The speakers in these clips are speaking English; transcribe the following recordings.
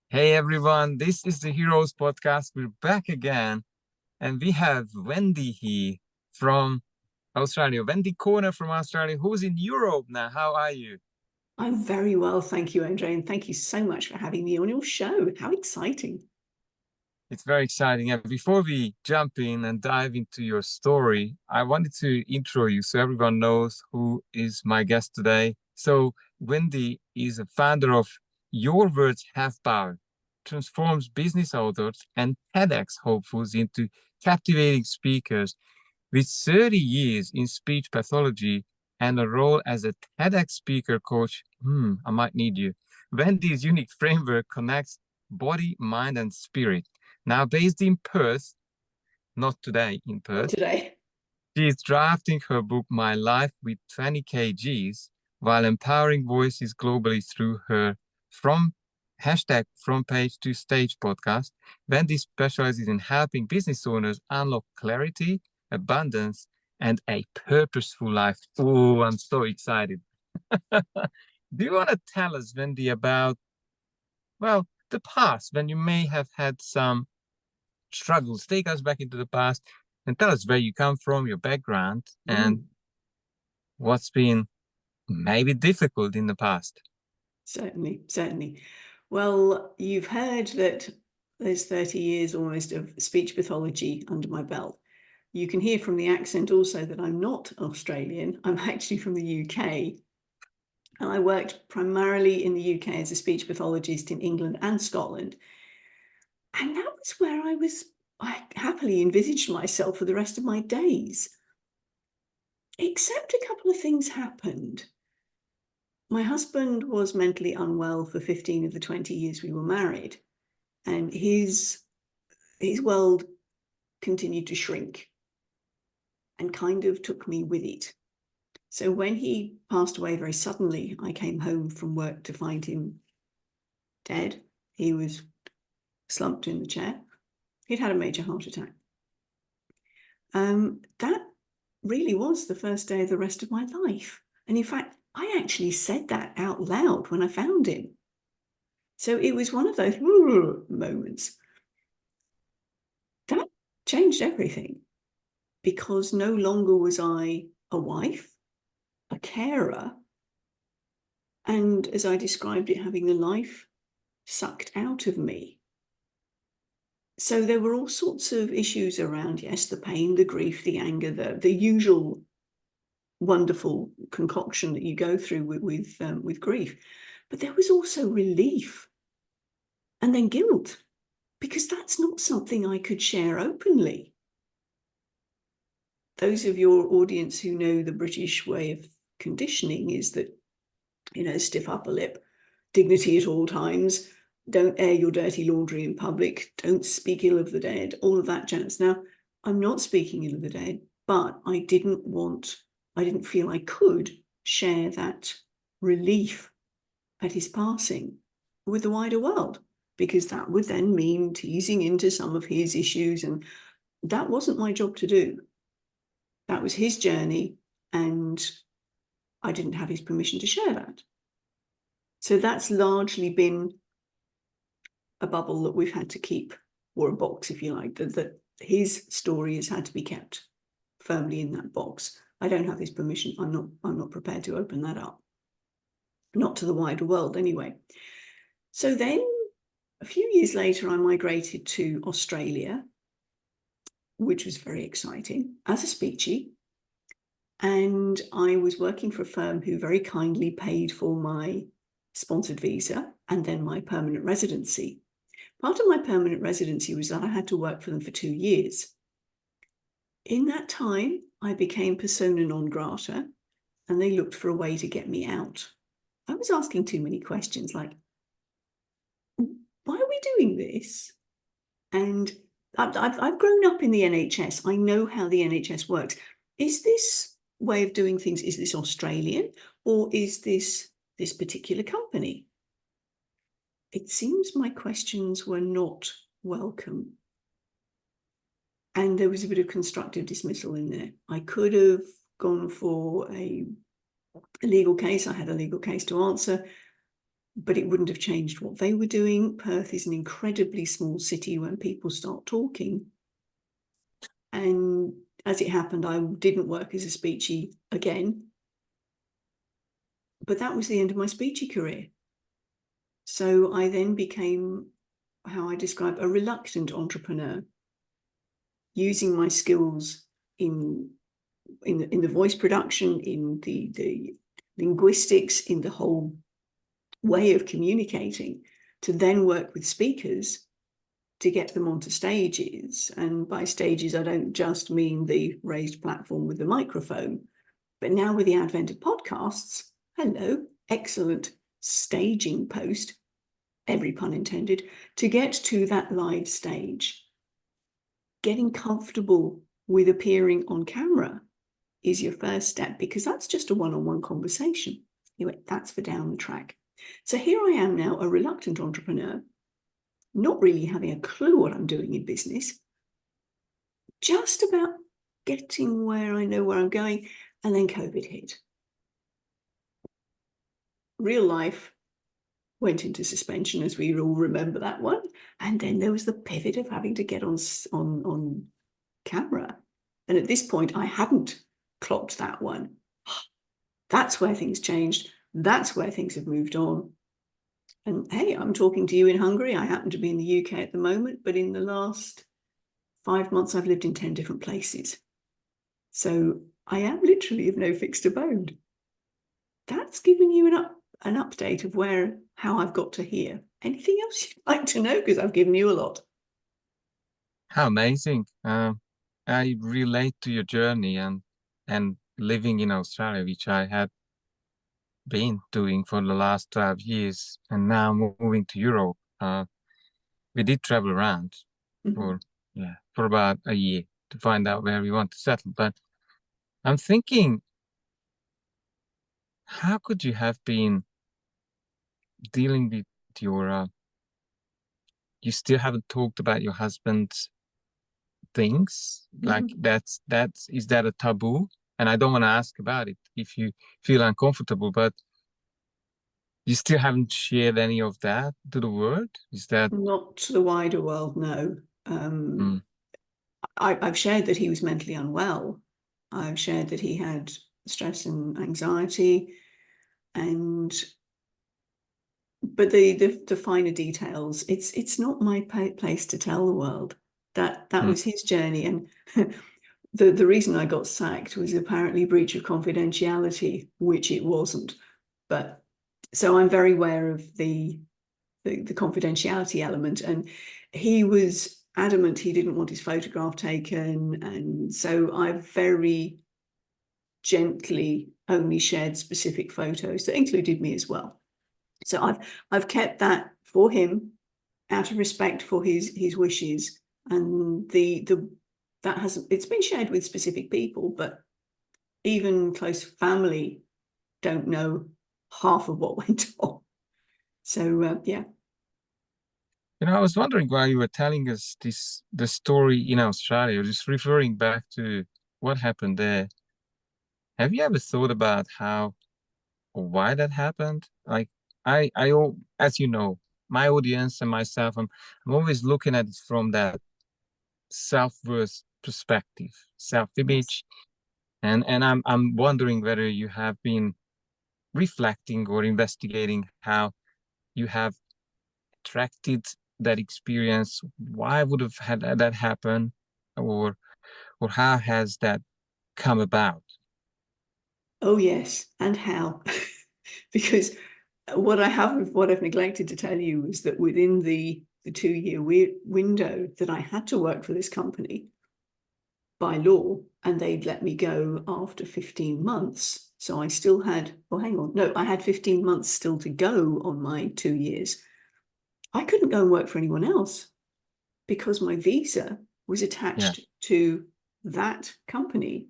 Hey everyone, this is the Heroes Podcast. We're back again, and we have Wendy here from Australia. Wendy Corner from Australia, who's in Europe now. How are you? I'm very well, thank you, Andre, and thank you so much for having me on your show. How exciting. It's very exciting. And before we jump in and dive into your story, I wanted to intro you so everyone knows who is my guest today. So, Wendy is a founder of Your Words Have Power, transforms business authors and TEDx hopefuls into captivating speakers. With 30 years in speech pathology and a role as a TEDx speaker coach, I might need you. Wendy's unique framework connects body, mind, and spirit. Now based in Perth, not today in Not Perth, today. she is drafting her book, My Life with 20 kgs, while empowering voices globally through her from hashtag from page to stage podcast. Wendy specializes in helping business owners unlock clarity, abundance, and a purposeful life. Oh, I'm so excited. Do you want to tell us, Wendy, about, well, the past when you may have had some struggles? Take us back into the past and tell us where you come from, your background, and Mm, what's been maybe difficult in the past. certainly, certainly. Well, you've heard that there's 30 years almost of speech pathology under my belt. You can hear from the accent also that I'm not Australian. I'm actually from the UK. And I worked primarily in the UK as a speech pathologist in England and Scotland. And that was where I happily envisaged myself for the rest of my days. Except a couple of things happened. My husband was mentally unwell for 15 of the 20 years we were married, and his world continued to shrink and kind of took me with it. So when he passed away very suddenly, I came home from work to find him dead. He was slumped in the chair. He'd had a major heart attack. That really was the first day of the rest of my life. And in fact, I actually said that out loud when I found him. So it was one of those moments. That changed everything because no longer was I a wife, a carer, and as I described it, having the life sucked out of me. So there were all sorts of issues around, yes, the pain, the grief, the anger, the usual wonderful concoction that you go through with grief. But there was also relief and then guilt, because that's not something I could share openly. Those of your audience who know the British way of conditioning is that, stiff upper lip, dignity at all times, don't air your dirty laundry in public, don't speak ill of the dead, all of that jazz. Now, I'm not speaking ill of the dead, but I didn't feel I could share that relief at his passing with the wider world, because that would then mean teasing into some of his issues, and that wasn't my job to do. That was his journey, and I didn't have his permission to share that. So that's largely been a bubble that we've had to keep, or a box, if you like, that his story has had to be kept firmly in that box. I don't have his permission. I'm not prepared to open that up. Not to the wider world, anyway. So then, a few years later, I migrated to Australia, which was very exciting, as a speechy. And I was working for a firm who very kindly paid for my sponsored visa and then my permanent residency. Part of my permanent residency was that I had to work for them for 2 years. In that time, I became persona non grata, and they looked for a way to get me out. I was asking too many questions like, why are we doing this? And I've grown up in the NHS. I know how the NHS works. Is this way of doing things, is this Australian, or is this particular company? It seems my questions were not welcome. And there was a bit of constructive dismissal in there. I could have gone for a legal case. I had a legal case to answer. but it wouldn't have changed what they were doing. Perth is an incredibly small city when people start talking. And as it happened, I didn't work as a speechy again. But that was the end of my speechy career. So I then became, how I describe, a reluctant entrepreneur, using my skills in the voice production, in the linguistics, in the whole way of communicating, to then work with speakers to get them onto stages. And by stages, I don't just mean the raised platform with the microphone, but now with the advent of podcasts, hello, excellent staging post, every pun intended, to get to that live stage. Getting comfortable with appearing on camera is your first step, because that's just a one-on-one conversation. Anyway, that's for down the track. So here I am now, a reluctant entrepreneur, not really having a clue what I'm doing in business, just about getting where I know where I'm going, and then COVID hit. Real life went into suspension, as we all remember that one, and then there was the pivot of having to get on camera. And at this point, I hadn't clocked that one. That's where things changed. That's where things have moved on. And hey, I'm talking to you in Hungary. I happen to be in the UK at the moment, but in the last 5 months, I've lived in 10 different places. So I am literally of no fixed abode. That's given you an update of how I've got to here. Anything else you'd like to know? Because I've given you a lot. How amazing. I relate to your journey and living in Australia, which I had been doing for the last 12 years, and now moving to Europe. We did travel around for about a year to find out where we want to settle. But I'm thinking, how could you have been dealing with your you still haven't talked about your husband's things? Like is that a taboo? And I don't want to ask about it if you feel uncomfortable, but you still haven't shared any of that to the world? Is that not to the wider world? No. I've shared that he was mentally unwell. I've shared that he had stress and anxiety, but the finer details, it's not my place to tell the world. That was his journey, and the reason I got sacked was apparently breach of confidentiality, which it wasn't. But so I'm very aware of the confidentiality element, and he was adamant he didn't want his photograph taken, and so I very gently only shared specific photos that included me as well. So I've kept that for him out of respect for his wishes, and it's been shared with specific people, but even close family don't know half of what went on. So yeah. I was wondering why you were telling us the story in Australia, just referring back to what happened there. Have you ever thought about how or why that happened? Like I as you know, my audience and myself, I'm always looking at it from that self-worth perspective, self-image. Yes. And I'm wondering whether you have been reflecting or investigating how you have attracted that experience. Why would have had that happen, or how has that come about? Oh yes, and how? Because what I've neglected to tell you is that within the 2-year window that I had to work for this company by law, and they'd let me go after 15 months. So I still had, I had 15 months still to go on my 2 years. I couldn't go and work for anyone else because my visa was attached to that company.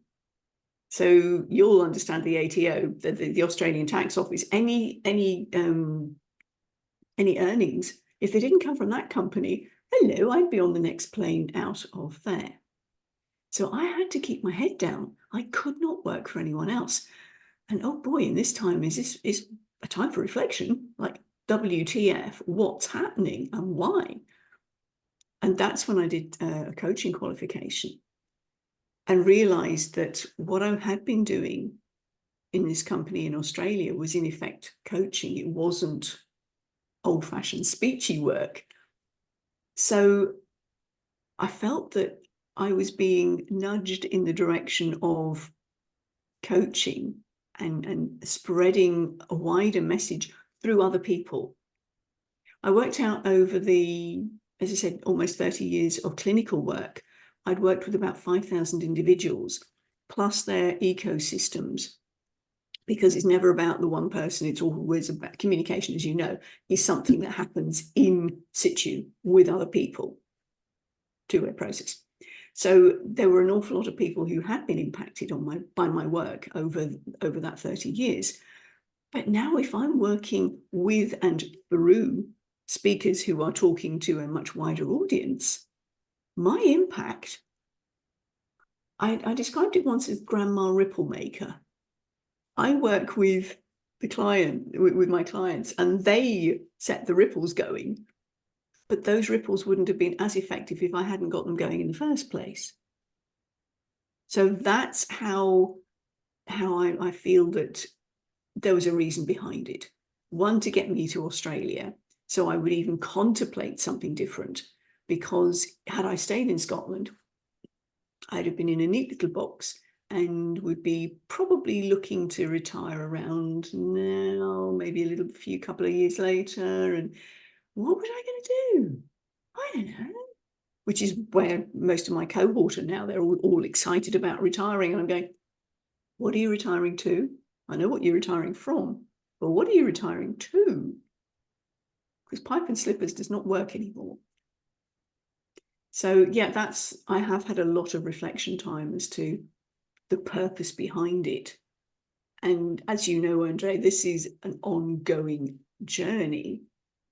So you'll understand the ATO, the Australian Tax Office. Any earnings, if they didn't come from that company, hello, I'd be on the next plane out of there. So I had to keep my head down. I could not work for anyone else. And oh boy, in this time is a time for reflection. Like, WTF, what's happening and why? And that's when I did a coaching qualification and realized that what I had been doing in this company in Australia was in effect coaching. It wasn't old-fashioned speechy work. So I felt that I was being nudged in the direction of coaching and spreading a wider message through other people. I worked out over the, as I said, almost 30 years of clinical work, I'd worked with about 5,000 individuals, plus their ecosystems, because it's never about the one person, it's always about communication, as you know, is something that happens in situ with other people, two-way process. So there were an awful lot of people who had been impacted by my work over that 30 years. But now if I'm working with and through speakers who are talking to a much wider audience, my impact, I described it once as grandma ripple maker. I work with my clients, and they set the ripples going, but those ripples wouldn't have been as effective if I hadn't got them going in the first place. So that's how I feel that there was a reason behind it. One, to get me to Australia, so I would even contemplate something different, because had I stayed in Scotland, I'd have been in a neat little box and would be probably looking to retire around now, maybe a few couple of years later. And what was I going to do? I don't know. Which is where most of my cohort are now. They're all excited about retiring. And I'm going, what are you retiring to? I know what you're retiring from, but what are you retiring to? Because pipe and slippers does not work anymore. So yeah, I have had a lot of reflection time as to the purpose behind it. And as you know, Andre, this is an ongoing journey.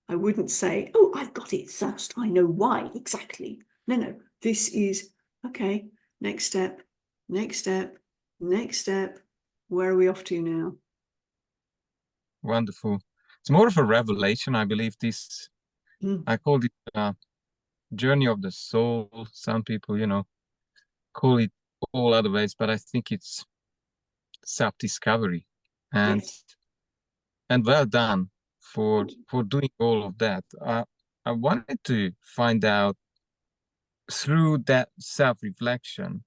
I wouldn't say, oh, I've got it sussed, I know why exactly. No, this is, okay, next step, next step, next step. Where are we off to now? Wonderful. It's more of a revelation, I believe. I call it journey of the soul. Some people, call it all other ways, but I think it's self-discovery. And Yes. and well done for doing all of that. I wanted to find out, through that self-reflection,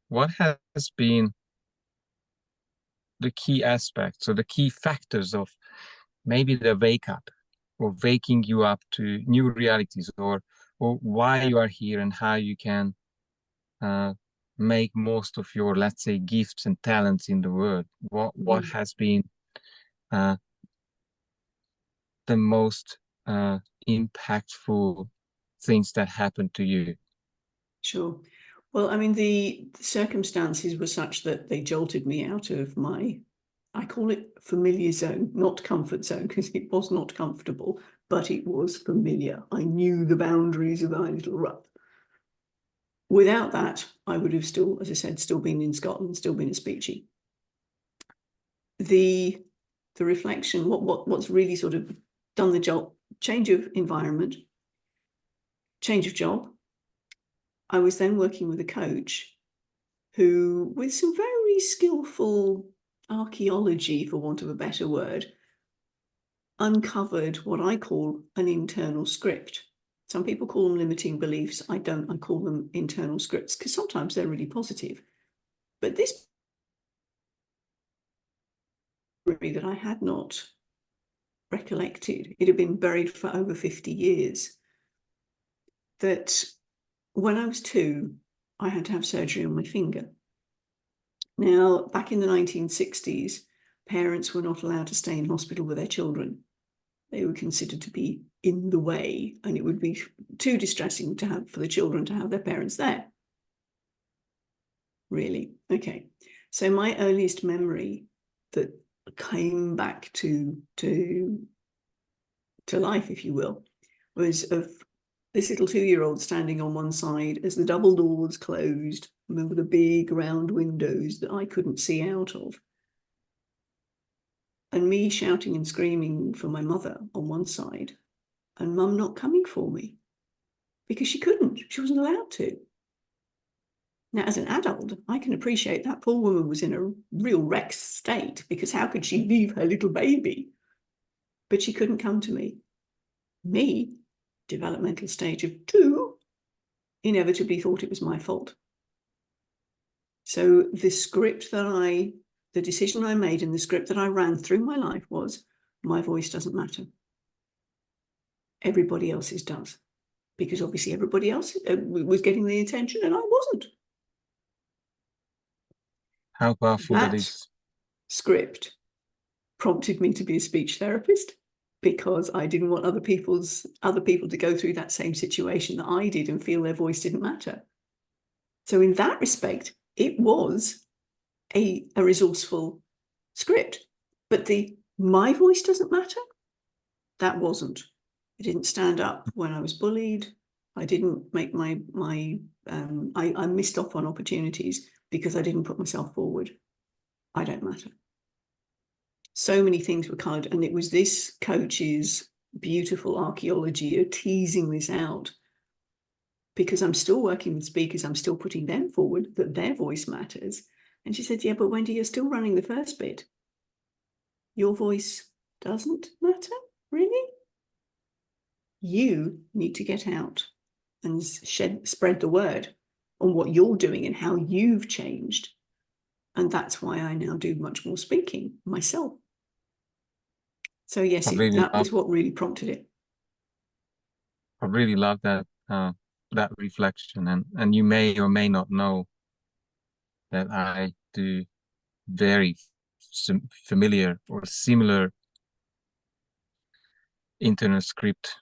what has been the key aspects or the key factors of maybe the wake up, or waking you up to new realities, or why you are here and how you can make most of your, let's say, gifts and talents in the world. What has been the most impactful things that happened to you? Sure. Well, I mean, the circumstances were such that they jolted me out of I call it familiar zone, not comfort zone, because it was not comfortable, but it was familiar. I knew the boundaries of our little rut. Without that, I would have still, as I said, still been in Scotland, still been a speechy. The reflection, what's really sort of done the job, change of environment, change of job. I was then working with a coach who, with some very skillful archaeology, for want of a better word, uncovered what I call an internal script. Some people call them limiting beliefs. I don't. I call them internal scripts, because sometimes they're really positive. But this that I had not recollected, it had been buried for over 50 years, that when I was 2, I had to have surgery on my finger. Now, back in the 1960s, parents were not allowed to stay in hospital with their children. They were considered to be in the way, and it would be too distressing for the children to have their parents there. Really? Okay. So my earliest memory that came back to life, if you will, was of this little 2-year-old standing on one side as the double doors closed. Remember the big round windows that I couldn't see out of. and me shouting and screaming for my mother on one side, and mum not coming for me because she couldn't. She wasn't allowed to. Now, as an adult, I can appreciate that poor woman was in a real wrecked state, because how could she leave her little baby? But she couldn't come to me. Me, developmental stage of 2, inevitably thought it was my fault. So the decision I made and the script that I ran through my life was, my voice doesn't matter. Everybody else's does. Because obviously everybody else was getting the attention and I wasn't. How powerful that is. Script prompted me to be a speech therapist, because I didn't want other people to go through that same situation that I did and feel their voice didn't matter. So in that respect, it was a resourceful script. But my voice doesn't matter, that wasn't. I didn't stand up when I was bullied. I didn't make I missed off on opportunities because I didn't put myself forward. I don't matter. So many things were colored, and it was this coach's beautiful archaeology of teasing this out, because I'm still working with speakers, I'm still putting them forward, that their voice matters. And she said, yeah, but Wendy, you're still running the first bit. Your voice doesn't matter, really? You need to get out and spread the word on what you're doing and how you've changed. And that's why I now do much more speaking myself. So yes, that was what really prompted it. I really love that that reflection, and you may or may not know that I do very familiar or similar internal script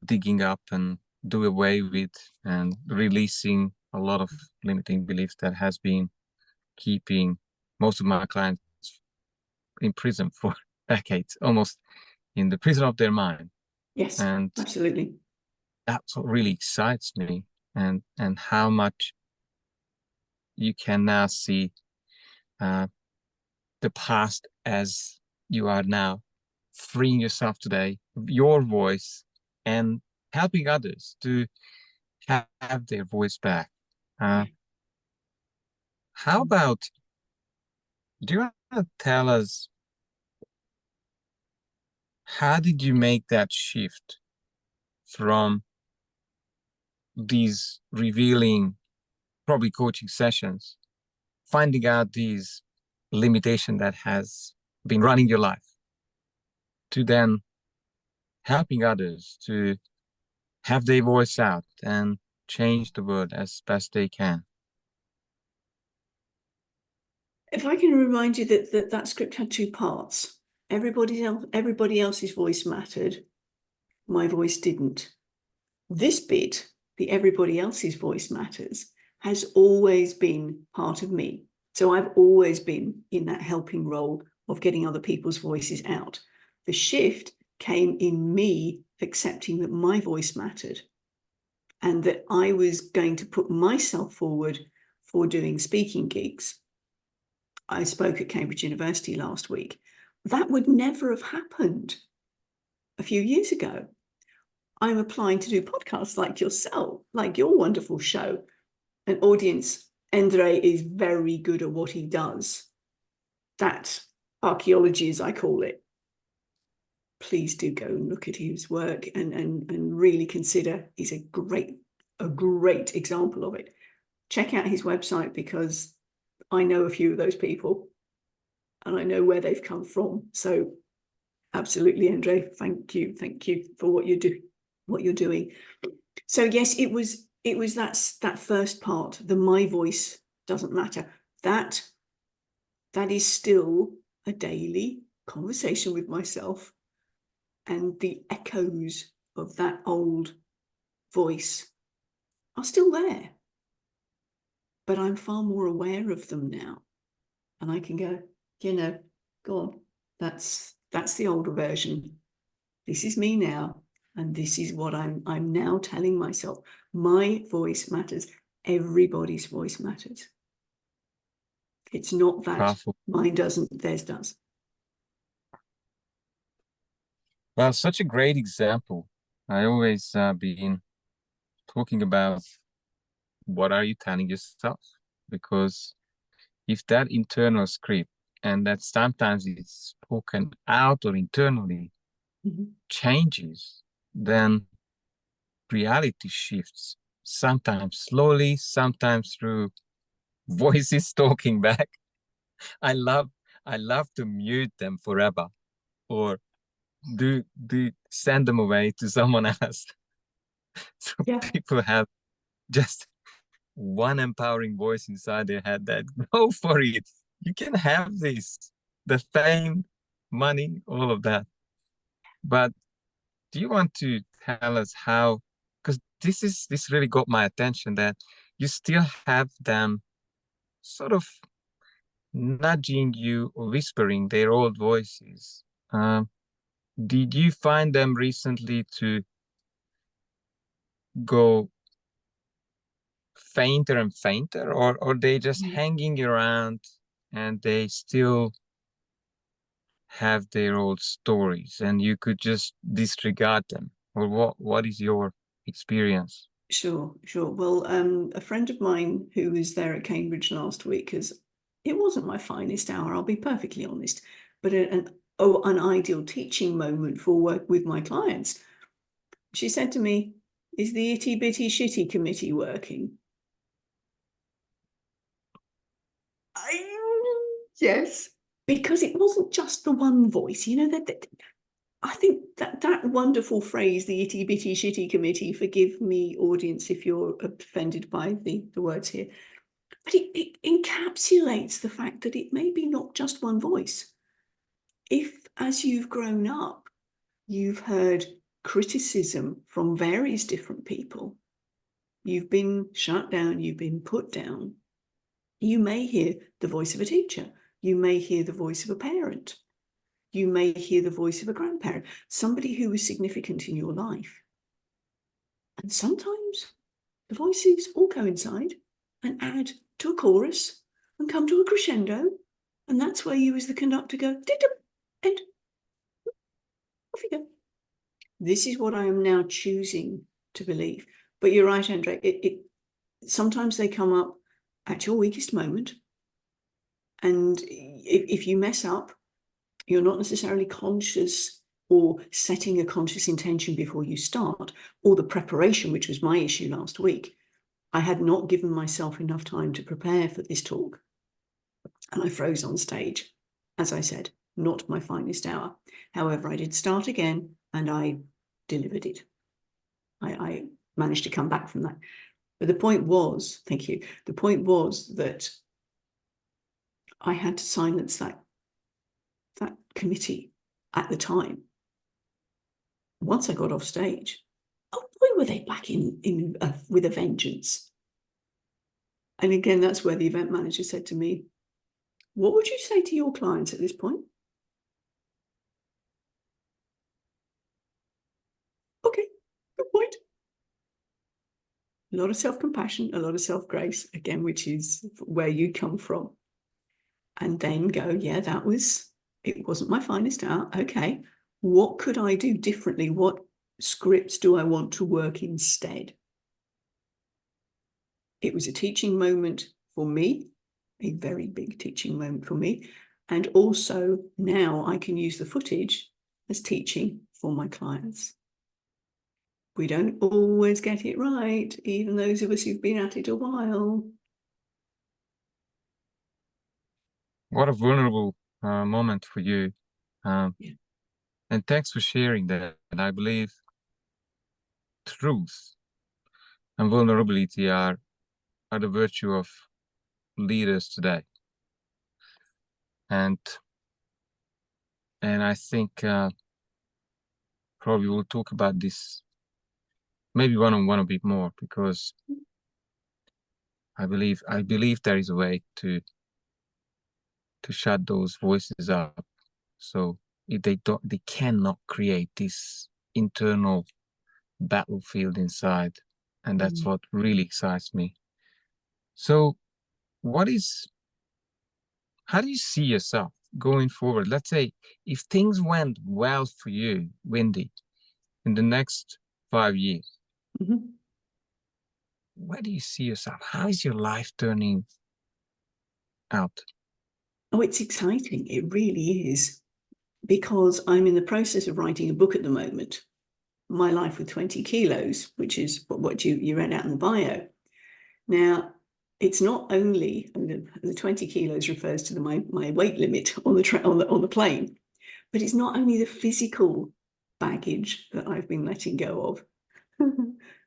digging up and do away with and releasing a lot of limiting beliefs that has been keeping most of my clients in prison for decades, almost in the prison of their mind. Yes, and absolutely. That's what really excites me, and how much you can now see the past as you are now, freeing yourself today, your voice, and helping others to have their voice back. How about, do you want to tell us, how did you make that shift from these revealing, probably coaching sessions, finding out these limitation that has been running your life, to then helping others to have their voice out and change the world as best they can? If I can remind you that script had 2 parts. Everybody else's voice mattered. My voice didn't. This bit, the everybody else's voice matters, has always been part of me. So I've always been in that helping role of getting other people's voices out. The shift came in me accepting that my voice mattered, and that I was going to put myself forward for doing speaking gigs. I spoke at Cambridge University last week. That would never have happened a few years ago. I'm applying to do podcasts like yourself, like your wonderful show. An audience, Andre is very good at what he does. That archaeology, as I call it. Please do go and look at his work and really consider. He's a great example of it. Check out his website, because I know a few of those people and I know where they've come from. So absolutely, Andre, thank you for what you're doing. So yes, it was that first part, the my voice doesn't matter. That is still a daily conversation with myself, and the echoes of that old voice are still there. But I'm far more aware of them now. And I can go, go on. That's the older version. This is me now. And this is what I'm now telling myself. My voice matters. Everybody's voice matters. It's not that mine doesn't, theirs does. Well, such a great example. I always been talking about what are you telling yourself? Because if that internal script and that sometimes it's spoken out or internally Mhm. changes, then reality shifts. Sometimes slowly, sometimes through voices talking back. I love I love to mute them forever or do send them away to someone else. So Yeah. people have just one empowering voice inside their head that go for it. You can have this, the fame, money, all of that. But do you want to tell us how? Because this really got my attention that you still have them sort of nudging you or whispering their old voices. Um, did you find them recently to go fainter and fainter, or they just Mm. hanging around and they still have their old stories and you could just disregard them? Or what is your experience? Sure, sure. Well, a friend of mine who was there at Cambridge last week, because it wasn't my finest hour, I'll be perfectly honest, but an ideal teaching moment for work with my clients. She said to me, "Is the itty bitty shitty committee working?" Yes, because it wasn't just the one voice. That I think that wonderful phrase, the itty bitty shitty committee. Forgive me, audience, if you're offended by the words here. But it encapsulates the fact that it may be not just one voice. If, as you've grown up, you've heard criticism from various different people, you've been shut down, you've been put down, you may hear the voice of a teacher, you may hear the voice of a parent, you may hear the voice of a grandparent, somebody who was significant in your life. And sometimes the voices all coincide and add to a chorus and come to a crescendo. And that's where you, as the conductor, go, and off you go. This is what I am now choosing to believe. But you're right, Andre. Sometimes they come up at your weakest moment. And if you mess up, you're not necessarily conscious or setting a conscious intention before you start, or the preparation, which was my issue last week. I had not given myself enough time to prepare for this talk. And I froze on stage. As I said, not my finest hour. However, I did start again and I delivered it. I managed to come back from that. But the point was, thank you, the point was that I had to silence that committee at the time. Once I got off stage, oh boy, were they back in with a vengeance. And again, that's where the event manager said to me, "What would you say to your clients at this point?" Okay, good point. A lot of self-compassion, a lot of self-grace, again, which is where you come from. And then go, yeah, it wasn't my finest hour. Okay, what could I do differently? What scripts do I want to work instead? It was a teaching moment for me, a very big teaching moment for me. And also now I can use the footage as teaching for my clients. We don't always get it right, even those of us who've been at it a while. What a vulnerable moment for you. Yeah. And thanks for sharing that. And I believe truth and vulnerability are the virtue of leaders today. And I think probably we'll talk about this maybe one-on-one a bit more, because I believe there is a way to shut those voices up. So if they cannot create this internal battlefield inside. And that's what really excites me. So how do you see yourself? going forward, let's say if things went well for you, Wendy, in the next 5 years, where do you see yourself? How is your life turning out? Oh, it's exciting. It really is. Because I'm in the process of writing a book at the moment, My Life with 20 Kilos, which is what you read out in the bio. Now, it's not only, the 20 kilos refers to my weight limit on the plane, but it's not only the physical baggage that I've been letting go of.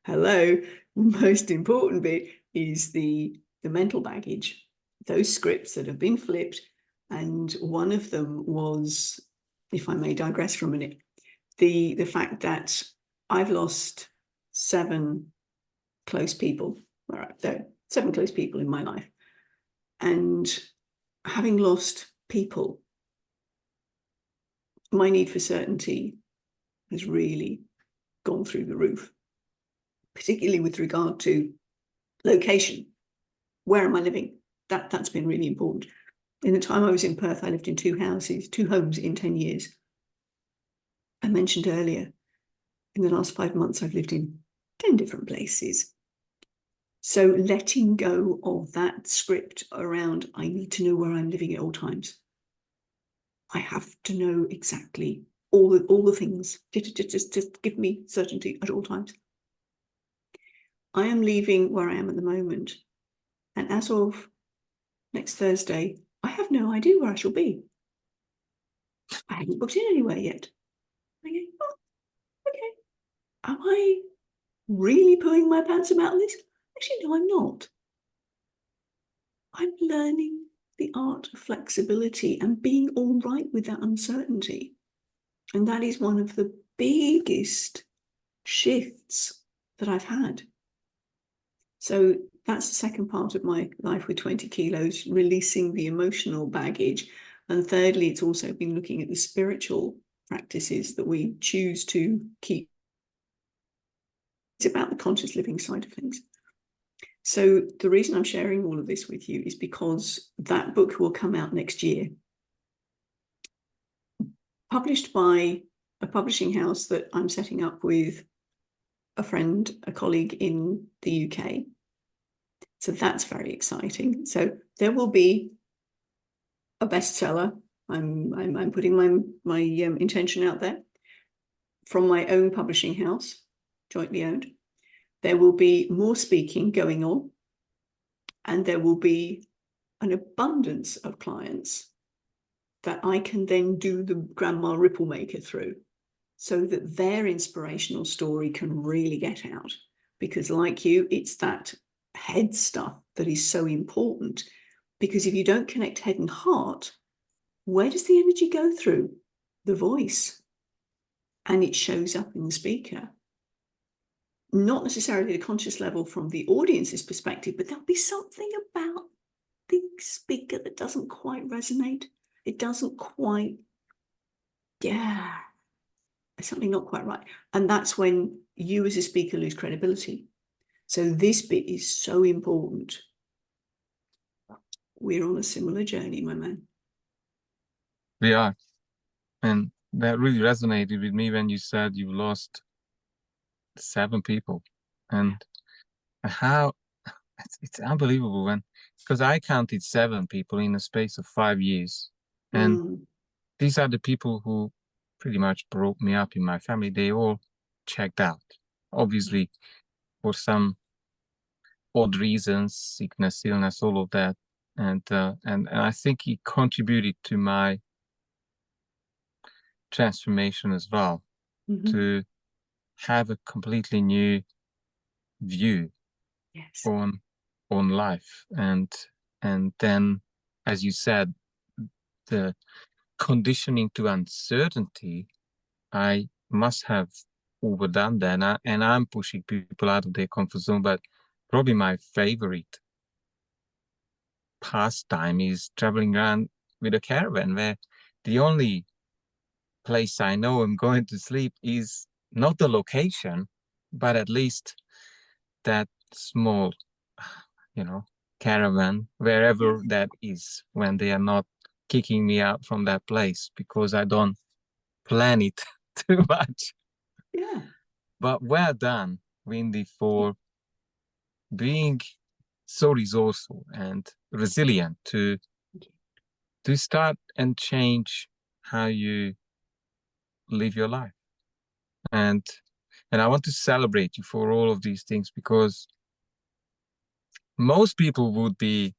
Hello, the most important bit is the mental baggage, those scripts that have been flipped. And one of them was, if I may digress for a minute, the fact that I've lost 7 close people. All right, there, 7 close people in my life. And having lost people, my need for certainty has really gone through the roof, particularly with regard to location. Where am I living? That's been really important. In the time I was in Perth, I lived in 2 homes in 10 years. I mentioned earlier, in the last 5 months, I've lived in 10 different places. So letting go of that script around, I need to know where I'm living at all times. I have to know exactly all the things. Just give me certainty at all times. I am leaving where I am at the moment. And as of next Thursday, I have no idea where I shall be. I haven't booked in anywhere yet. I go, oh, okay. Am I really pulling my pants about this? Actually, no, I'm not. I'm learning the art of flexibility and being all right with that uncertainty. And that is one of the biggest shifts that I've had. So that's the second part of my life with 20 kilos, releasing the emotional baggage. And thirdly, it's also been looking at the spiritual practices that we choose to keep. It's about the conscious living side of things. So the reason I'm sharing all of this with you is because that book will come out next year, published by a publishing house that I'm setting up with a friend, a colleague in the UK. So that's very exciting. So there will be a bestseller. I'm putting my intention out there from my own publishing house, jointly owned. There will be more speaking going on, and there will be an abundance of clients that I can then do the grandma ripple maker through, so that their inspirational story can really get out. Because like you, it's that head stuff that is so important. Because if you don't connect head and heart, where does the energy go through? The voice. And it shows up in the speaker. Not necessarily the conscious level from the audience's perspective, but there'll be something about the speaker that doesn't quite resonate. It doesn't quite, there's something not quite right. And that's when you as a speaker lose credibility. So this bit is so important. We're on a similar journey, my man. We are. And that really resonated with me when you said you lost 7 people. And how it's unbelievable because I counted 7 people in a space of 5 years. And these are the people who pretty much brought me up in my family. They all checked out, obviously, for some odd reasons, sickness, illness, all of that. And I think it contributed to my transformation as well, to have a completely new view on life. And then, as you said, the conditioning to uncertainty, I must have overdone that, and I'm pushing people out of their comfort zone. But probably my favorite pastime is traveling around with a caravan, where the only place I know I'm going to sleep is not the location, but at least that small, caravan, wherever that is, when they are not kicking me out from that place because I don't plan it too much. Yeah. But well done, Wendy, for being so resourceful and resilient to start and change how you live your life. And I want to celebrate you for all of these things, because most people would be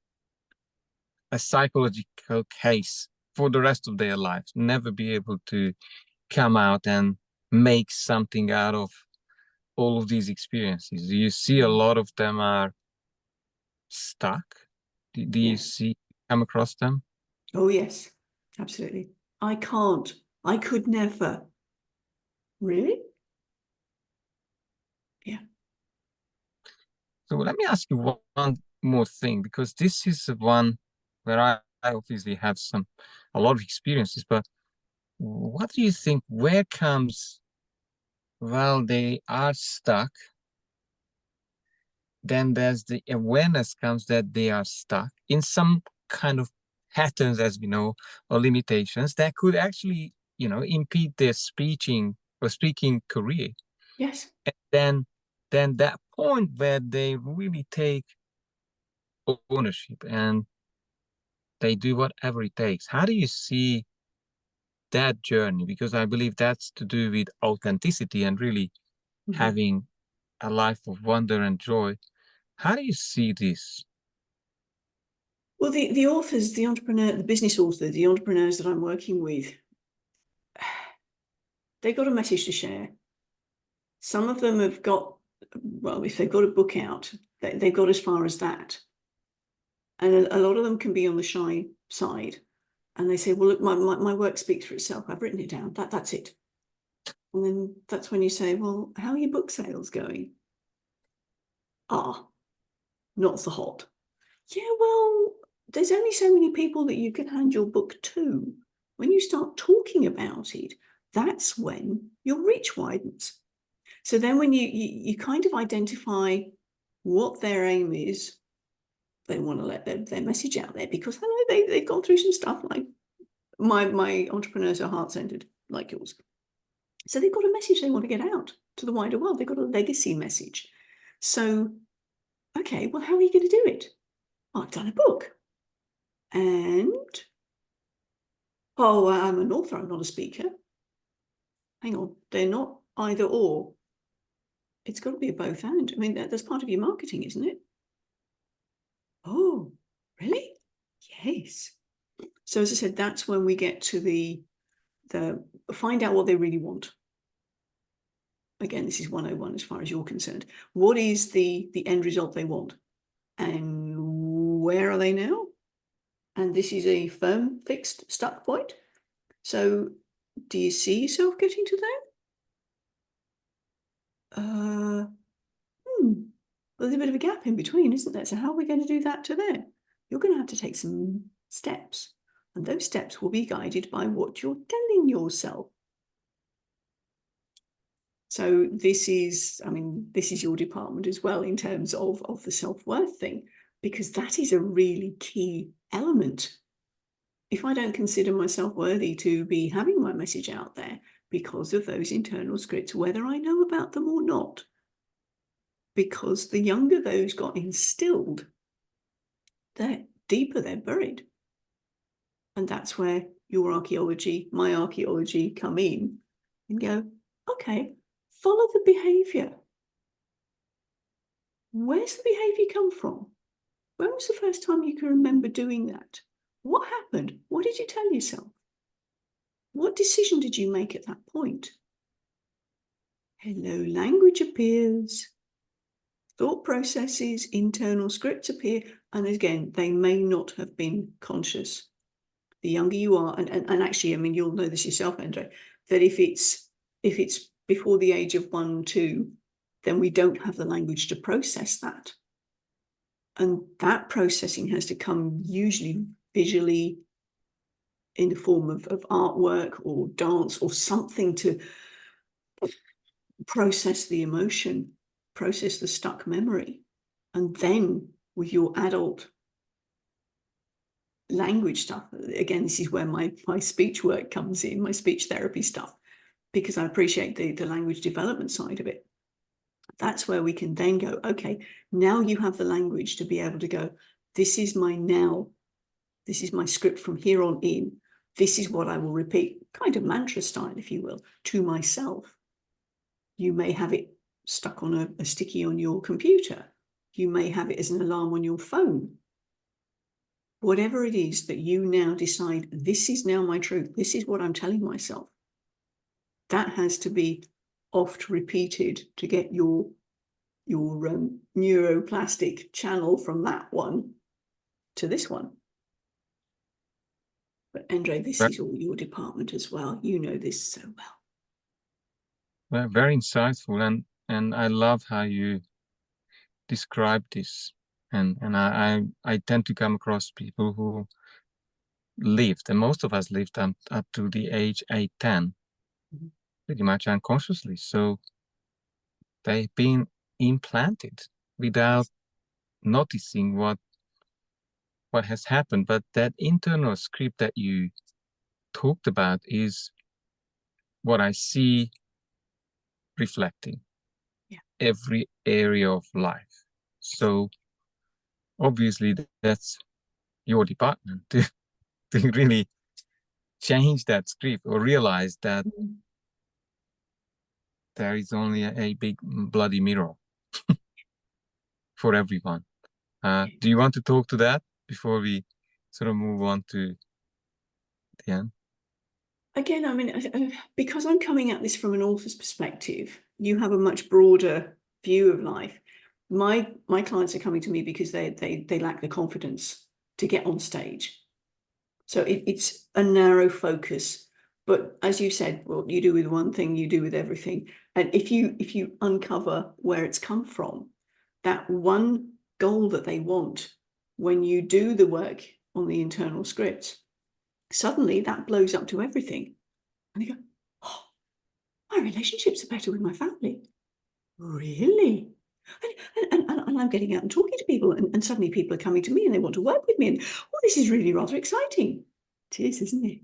a psychological case for the rest of their lives, never be able to come out and make something out of all of these experiences. You see a lot of them are stuck. Do you come across them? Oh, yes, absolutely. I could never. Really? Yeah. So let me ask you one more thing, because this is one where I obviously have a lot of experiences, but what do you think, where comes, well, they are stuck, then there's the awareness comes that they are stuck in some kind of patterns, as we know, or limitations that could actually, impede their speaking career. Yes. And then that point where they really take ownership and they do whatever it takes. How do you see that journey? Because I believe that's to do with authenticity and really having a life of wonder and joy. How do you see this? Well, the authors, the entrepreneur, the business author, the entrepreneurs that I'm working with, they got a message to share. Some of them have got, well, if they've got a book out, they've got as far as that. And a lot of them can be on the shy side. And they say, well, look, my work speaks for itself. I've written it down. That's it. And then that's when you say, well, how are your book sales going? Not so hot. Yeah, well, there's only so many people that you can hand your book to. When you start talking about it, that's when your reach widens. So then when you kind of identify what their aim is, they want to let their message out there, because I know they've gone through some stuff. Like my entrepreneurs are heart-centered, like yours. So they've got a message they want to get out to the wider world. They've got a legacy message. So, okay, well, how are you going to do it? I've done a book. And, I'm an author, I'm not a speaker. Hang on, they're not either or. It's got to be a both and. I mean, that's part of your marketing, isn't it? Oh, really? Yes. So as I said, that's when we get to the find out what they really want. Again, this is 101 as far as you're concerned. What is the end result they want? And where are they now? And this is a firm, fixed, stuck point. So do you see yourself getting to there? Well, there's a bit of a gap in between, isn't there? So how are we going to do that to there? You're going to have to take some steps. And those steps will be guided by what you're telling yourself. So this is your department as well, in terms of the self-worth thing, because that is a really key element. If I don't consider myself worthy to be having my message out there because of those internal scripts, whether I know about them or not, because the younger those got instilled, the deeper they're buried. And that's where your archaeology, my archaeology come in and go, okay, follow the behavior. Where's the behavior come from? When was the first time you can remember doing that? What happened? What did you tell yourself? What decision did you make at that point? Hello, language appears. Thought processes, internal scripts appear. And again, they may not have been conscious. The younger you are, and actually, I mean, you'll know this yourself, Andre, that if it's before the age of 1, 2, then we don't have the language to process that. And that processing has to come usually visually, in the form of artwork or dance or something to process the emotion, process the stuck memory. And then with your adult language stuff, again, this is where my speech work comes in, my speech therapy stuff, because I appreciate the language development side of it. That's where we can then go, okay, now you have the language to be able to go, this is my now, this is my script from here on in, this is what I will repeat, kind of mantra style, if you will, to myself. You may have it stuck on a sticky on your computer. You may have it as an alarm on your phone. Whatever it is that you now decide, this is now my truth, this is what I'm telling myself, that has to be oft repeated to get your neuroplastic channel from that one to this one. But Andre, this is all your department as well. You know this so well. Well, very insightful, and I love how you describe this. And I tend to come across people who lived, and most of us lived up to the age 8-10, pretty much unconsciously. So they've been implanted without noticing what has happened. But that internal script that you talked about is what I see reflecting every area of life. So obviously that's your department to really change that script, or realize that there is only a big bloody mirror for everyone. Do you want to talk to that before we sort of move on to the end? Again, I mean, because I'm coming at this from an author's perspective, you have a much broader view of life. My clients are coming to me because they lack the confidence to get on stage. So it's a narrow focus. But as you said, well, you do with one thing, you do with everything. And if you uncover where it's come from, that one goal that they want, when you do the work on the internal script, suddenly that blows up to everything. And they go, oh, my relationships are better with my family. Really? And I'm getting out and talking to people, and suddenly people are coming to me and they want to work with me. And, oh, this is really rather exciting. It is, isn't it?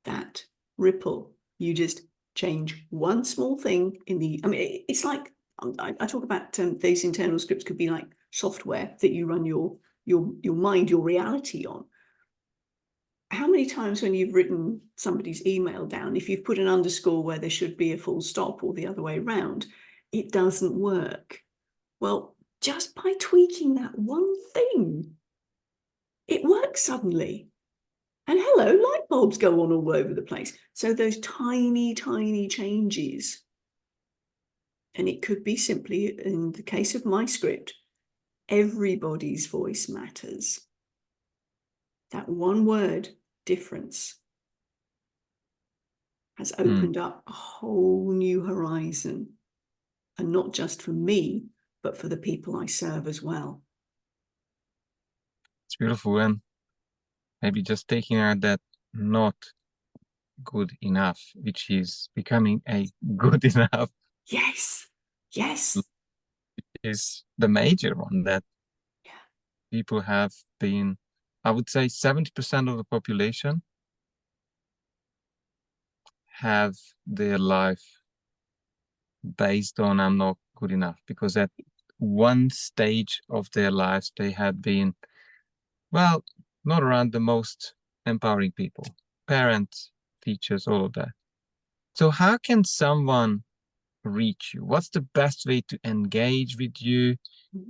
That ripple, you just change one small thing in the, I mean, it's like, I talk about these internal scripts could be like software that you run your mind, your reality on. How many times when you've written somebody's email down, if you've put an underscore where there should be a full stop or the other way around, it doesn't work? Well, just by tweaking that one thing, it works suddenly. And hello, light bulbs go on all over the place. So those tiny, tiny changes. And it could be simply, in the case of my script, everybody's voice matters. That one word difference has opened up a whole new horizon. And not just for me, but for the people I serve as well. It's beautiful. And maybe just taking out that not good enough, which is becoming a good enough. Yes. Is the major one that people have been, I would say 70% of the population have their life based on I'm not good enough, because at one stage of their lives they had been, well, not around the most empowering people, parents, teachers, all of that. So how can someone reach you? What's the best way to engage with you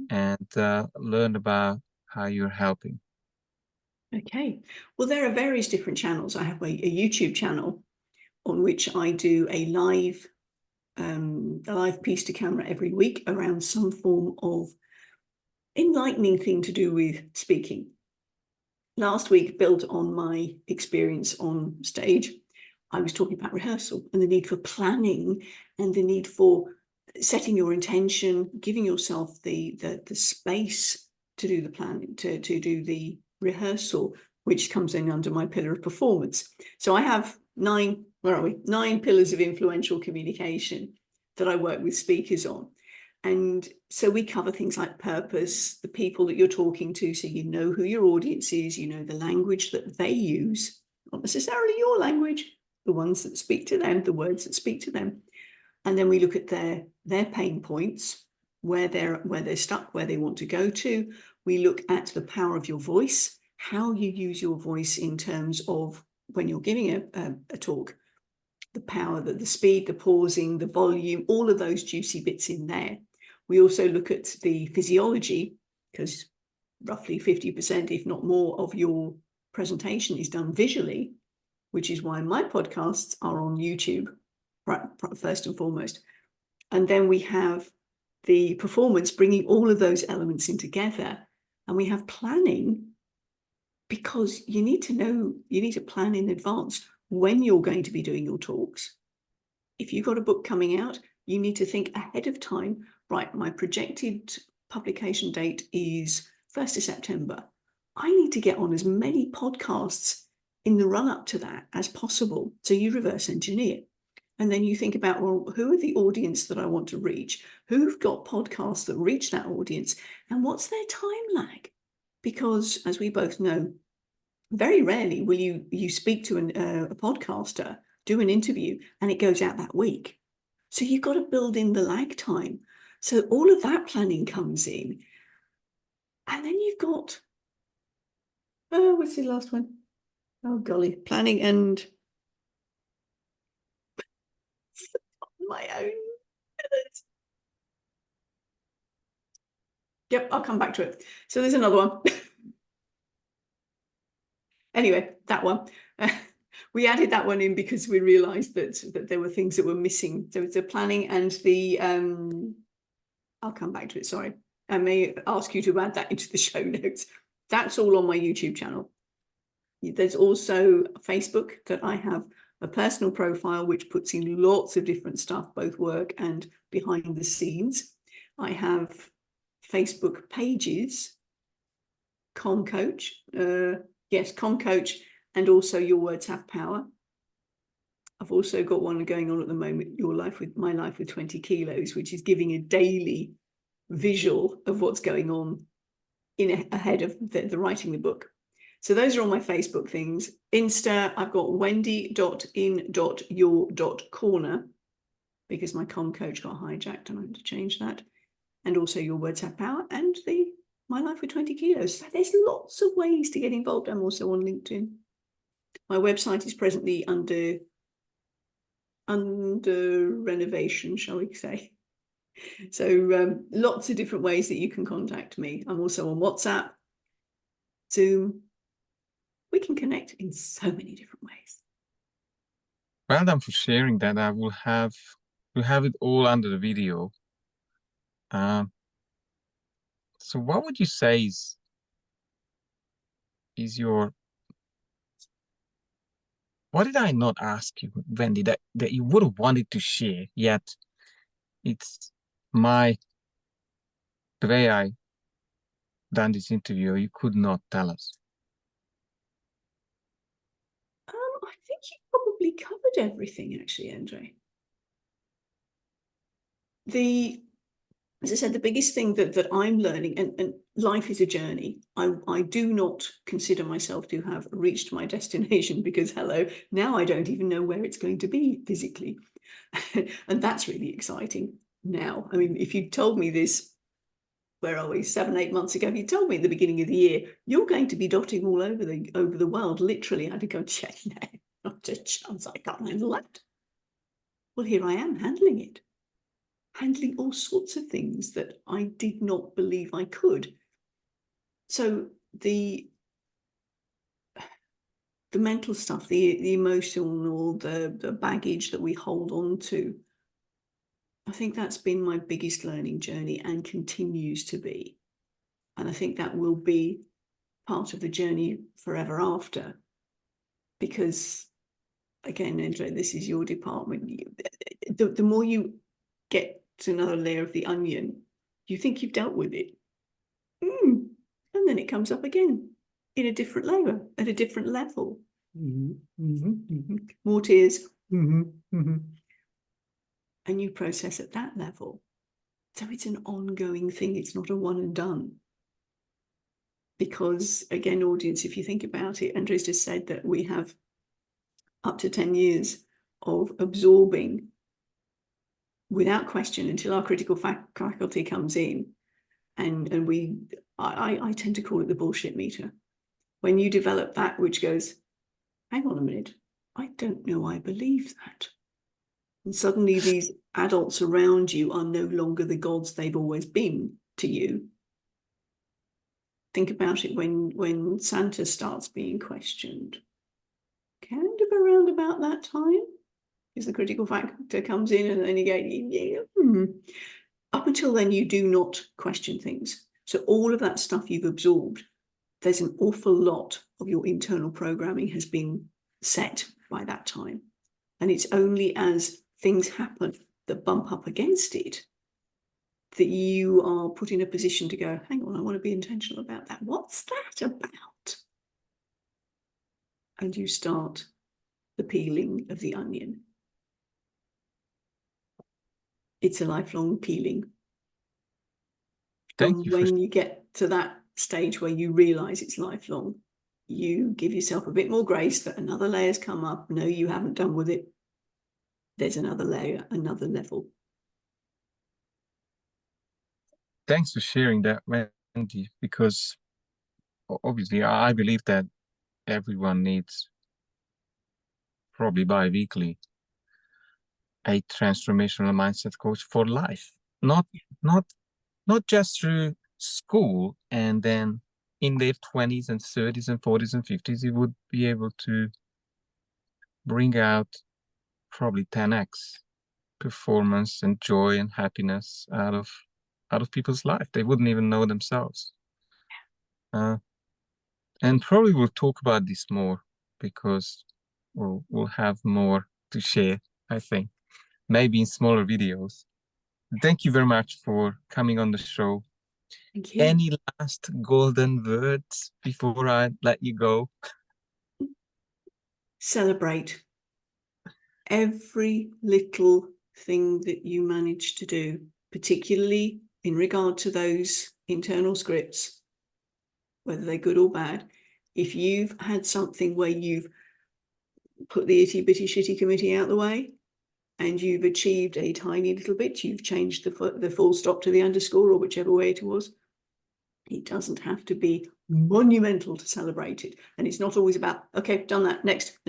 and learn about how you're helping? Okay, well, there are various different channels. I have a YouTube channel on which I do a live piece to camera every week around some form of enlightening thing to do with speaking. Last week, built on my experience on stage, I was talking about rehearsal and the need for planning and the need for setting your intention, giving yourself the space to do the planning, to do the rehearsal, which comes in under my pillar of performance. So I have 9 pillars of influential communication that I work with speakers on. And so we cover things like purpose, the people that you're talking to, so you know who your audience is, you know the language that they use, not necessarily your language, the ones that speak to them, the words that speak to them. And then we look at their pain points, where they're stuck, where they want to go to. We look at the power of your voice, how you use your voice in terms of when you're giving a talk, the power, the speed, the pausing, the volume, all of those juicy bits in there. We also look at the physiology, because roughly 50%, if not more, of your presentation is done visually, which is why my podcasts are on YouTube, first and foremost. And then we have the performance, bringing all of those elements in together. And we have planning, because you need to plan in advance when you're going to be doing your talks. If you've got a book coming out, you need to think ahead of time, right, my projected publication date is 1st of September. I need to get on as many podcasts in the run up to that as possible. So you reverse engineer. And then you think about, well, who are the audience that I want to reach? Who've got podcasts that reach that audience? And what's their time lag? Because as we both know, very rarely will you speak to a podcaster, do an interview, and it goes out that week. So you've got to build in the lag time. So all of that planning comes in. And then you've got, what's the last one? Oh, golly, planning and my own. Yep, I'll come back to it. So there's another one. Anyway, that one. We added that one in because we realized that there were things that were missing. So it's the planning and the, I'll come back to it, sorry. I may ask you to add that into the show notes. That's all on my YouTube channel. There's also Facebook, that I have a personal profile which puts in lots of different stuff, both work and behind the scenes. I have Facebook pages, Coach, Coach, and also Your Words Have Power. I've also got one going on at the moment, My Life with 20 Kilos, which is giving a daily visual of what's going on ahead of the writing the book. So those are all my Facebook things. Insta, I've got wendy.in.your.corner, because my coach got hijacked and I had to change that. And also Your Words Have Power, and My Life with 20 Kilos. So there's lots of ways to get involved. I'm also on LinkedIn. My website is presently under renovation, shall we say. So lots of different ways that you can contact me. I'm also on WhatsApp, Zoom. We can connect in so many different ways. Well done for sharing that. I will have it all under the video. So what would you say is your, what did I not ask you, Wendy, that you would have wanted to share, yet it's the way I done this interview, you could not tell us? I think you probably covered everything, actually, Andre. As I said, the biggest thing that I'm learning, and life is a journey. I do not consider myself to have reached my destination, because hello, now I don't even know where it's going to be physically. And that's really exciting now. I mean, if you told me this, where are we, 7-8 months ago, if you told me at the beginning of the year, you're going to be dotting all over the world, literally, I'd go, yeah, no, not a chance, I can't handle that. Well, here I am handling it. Handling all sorts of things that I did not believe I could. So the mental stuff, the emotional, the baggage that we hold on to, I think that's been my biggest learning journey and continues to be. And I think that will be part of the journey forever after. Because, again, Andre, this is your department. The more you get to another layer of the onion, you think you've dealt with it. And then it comes up again in a different layer, at a different level. More tears. And you process at that level. So it's an ongoing thing. It's not a one and done. Because again, audience, if you think about it, Andrea's just said that we have up to 10 years of absorbing without question until our critical faculty comes in. And I tend to call it the bullshit meter. When you develop that which goes, hang on a minute, I don't know I believe that. And suddenly these adults around you are no longer the gods they've always been to you. Think about it when Santa starts being questioned. Kind of around about that time, because the critical factor comes in and then you go, yeah. Up until then, you do not question things. So all of that stuff you've absorbed, there's an awful lot of your internal programming has been set by that time. And it's only as things happen that bump up against it that you are put in a position to go, hang on, I want to be intentional about that. What's that about? And you start the peeling of the onion. It's a lifelong peeling. Thank you when you get to that stage where you realize it's lifelong, you give yourself a bit more grace that another layer's come up. No, you haven't done with it. There's another layer, another level. Thanks for sharing that, Wendy, because obviously I believe that everyone needs, probably bi-weekly, a transformational mindset coach for life. Not just through school, and then in their 20s and 30s and 40s and 50s, you would be able to bring out probably 10x performance and joy and happiness out of people's life. They wouldn't even know themselves. And probably we'll talk about this more because we'll have more to share, I think, maybe in smaller videos. Thank you very much for coming on the show. Thank you. Any last golden words before I let you go? Celebrate every little thing that you manage to do, particularly in regard to those internal scripts, whether they're good or bad. If you've had something where you've put the itty bitty shitty committee out the way and you've achieved a tiny little bit, you've changed the full stop to the underscore or whichever way it was, it doesn't have to be monumental to celebrate it. And it's not always about, okay, done that, next.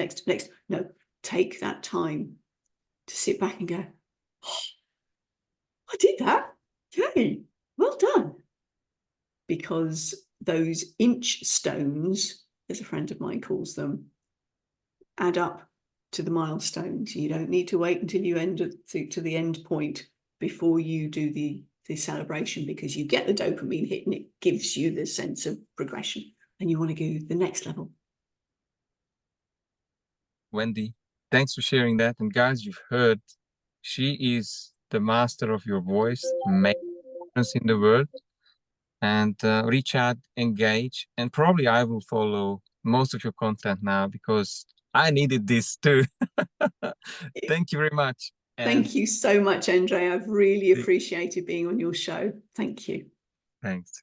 No, take that time to sit back and go, oh, I did that. Yay, well done. Because those inch stones, as a friend of mine calls them, add up to the milestones. You don't need to wait until you end to the end point before you do the celebration, because you get the dopamine hit and it gives you the sense of progression and you want to go the next level. Wendy, thanks for sharing that. And guys, you've heard, she is the master of your voice, make difference in the world. And reach out, engage, and probably I will follow most of your content now because I needed this too. Thank you very much. Thank you so much, Andre. I've really appreciated being on your show. Thank you. Thanks.